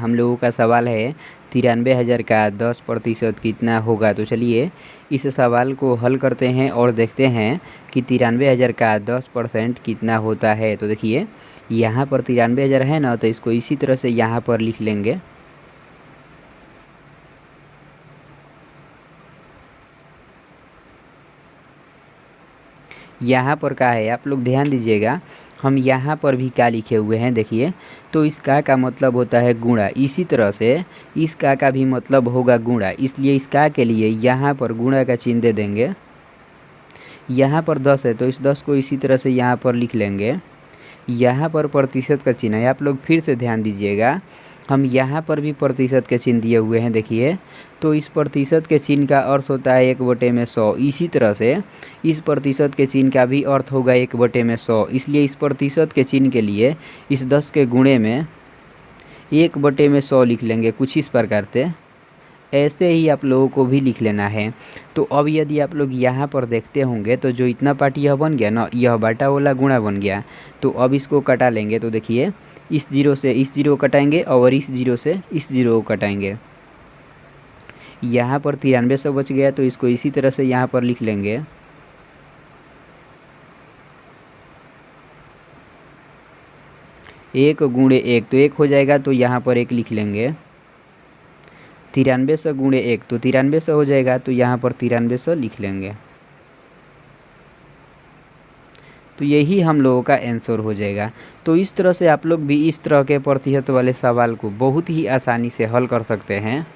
हम लोगों का सवाल है 93,000 का 10% कितना होगा। तो चलिए इस सवाल को हल करते हैं और देखते हैं कि 93,000 का 10% कितना होता है। तो देखिए यहाँ पर 93,000 है ना, तो इसको इसी तरह से यहाँ पर लिख लेंगे। यहाँ पर क्या है आप लोग ध्यान दीजिएगा, हम यहाँ पर भी क्या लिखे हुए हैं देखिए। तो इस का मतलब होता है गुणा, इसी तरह से इस का भी मतलब होगा गुणा, इसलिए इस के लिए यहाँ पर गुणा का चिन्ह दे देंगे। यहाँ पर 10 है तो इस 10 को इसी तरह से यहाँ पर लिख लेंगे। यहाँ पर प्रतिशत का चिन्ह है, आप लोग फिर से ध्यान दीजिएगा, हम यहाँ पर भी प्रतिशत के चिन्ह दिए हुए हैं देखिए। तो इस प्रतिशत के चिन्ह का अर्थ होता है 1/100। इसी तरह से इस प्रतिशत के चिन्ह का भी अर्थ होगा 1/100, इसलिए इस प्रतिशत के चिन्ह के लिए इस 10 के गुणे में 1/100 लिख लेंगे, कुछ इस प्रकार से। ऐसे ही आप लोगों को भी लिख लेना है। तो अब यदि आप लोग यहाँ पर देखते होंगे तो जो इतना पार्ट यह बन गया ना, यह बाटा वाला गुणा बन गया। तो अब इसको कटा लेंगे, तो देखिए इस जीरो से इस जीरो को कटाएंगे और इस जीरो से इस जीरो को कटाएंगे। यहाँ पर 9300 बच गया, तो इसको इसी तरह से यहाँ पर लिख लेंगे। एक गुणे एक तो एक हो जाएगा, तो यहाँ पर एक लिख लेंगे। 9300 गुणे 1 तो 9300 हो जाएगा, तो यहाँ पर 9300 लिख लेंगे। तो यही हम लोगों का आंसर हो जाएगा। तो इस तरह से आप लोग भी इस तरह के प्रतिशत वाले सवाल को बहुत ही आसानी से हल कर सकते हैं।